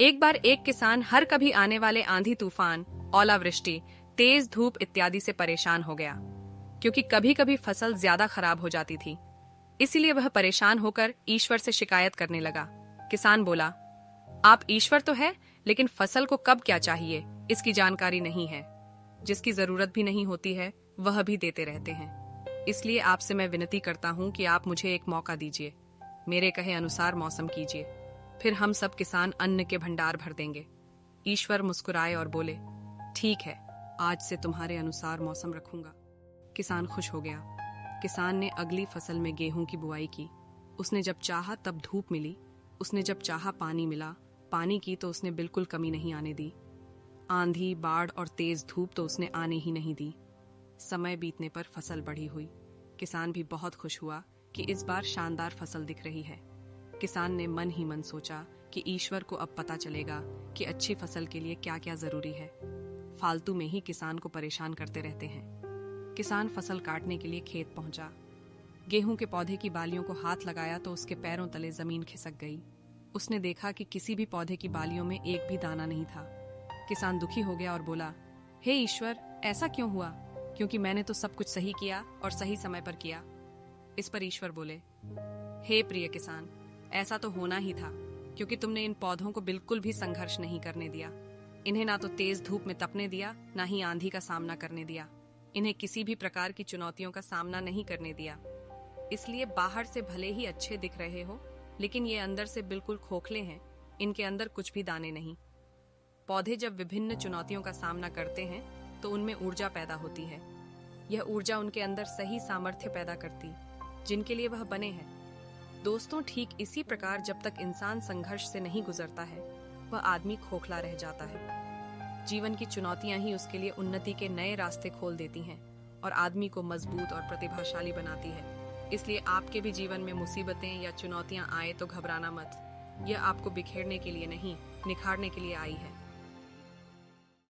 एक बार एक किसान हर कभी आने वाले आंधी तूफान, ओलावृष्टि, तेज धूप इत्यादि से परेशान हो गया, क्योंकि कभी कभी फसल ज्यादा खराब हो जाती थी। इसीलिए वह परेशान होकर ईश्वर से शिकायत करने लगा। किसान बोला, आप ईश्वर तो है, लेकिन फसल को कब क्या चाहिए इसकी जानकारी नहीं है। जिसकी जरूरत भी नहीं होती है वह भी देते रहते हैं। इसलिए आपसे मैं विनती करता हूँ कि आप मुझे एक मौका दीजिए, मेरे कहे अनुसार मौसम कीजिए, फिर हम सब किसान अन्न के भंडार भर देंगे। ईश्वर मुस्कुराए और बोले, ठीक है, आज से तुम्हारे अनुसार मौसम रखूंगा। किसान खुश हो गया। किसान ने अगली फसल में गेहूं की बुआई की। उसने जब चाहा तब धूप मिली, उसने जब चाहा पानी मिला। पानी की तो उसने बिल्कुल कमी नहीं आने दी। आंधी, बाढ़ और तेज धूप तो उसने आने ही नहीं दी। समय बीतने पर फसल बढ़ी हुई। किसान भी बहुत खुश हुआ कि इस बार शानदार फसल दिख रही है। किसान ने मन ही मन सोचा कि ईश्वर को अब पता चलेगा कि अच्छी फसल के लिए क्या क्या जरूरी है। फालतू में ही किसान को परेशान करते रहते हैं। किसान फसल काटने के लिए खेत पहुंचा। गेहूं के पौधे की बालियों को हाथ लगाया तो उसके पैरों तले जमीन खिसक गई। उसने देखा कि किसी भी पौधे की बालियों में एक भी दाना नहीं था। किसान दुखी हो गया और बोला, हे ईश्वर, ऐसा क्यों हुआ? क्योंकि मैंने तो सब कुछ सही किया और सही समय पर किया। इस पर ईश्वर बोले, हे प्रिय किसान, ऐसा तो होना ही था, क्योंकि तुमने इन पौधों को बिल्कुल भी संघर्ष नहीं करने दिया। इन्हें ना तो तेज धूप में तपने दिया, ना ही आंधी का सामना करने दिया। इन्हें किसी भी प्रकार की चुनौतियों का सामना नहीं करने दिया। इसलिए बाहर से भले ही अच्छे दिख रहे हो, लेकिन ये अंदर से बिल्कुल खोखले हैं। इनके अंदर कुछ भी दाने नहीं। पौधे जब विभिन्न चुनौतियों का सामना करते हैं तो उनमें ऊर्जा पैदा होती है। यह ऊर्जा उनके अंदर सही सामर्थ्य पैदा करती, जिनके लिए वह बने हैं। दोस्तों, ठीक इसी प्रकार जब तक इंसान संघर्ष से नहीं गुजरता है, वह आदमी खोखला रह जाता है। जीवन की चुनौतियां ही उसके लिए उन्नति के नए रास्ते खोल देती हैं और आदमी को मजबूत और प्रतिभाशाली बनाती है। इसलिए आपके भी जीवन में मुसीबतें या चुनौतियां आए तो घबराना मत। यह आपको बिखेरने के लिए नहीं, निखारने के लिए आई है।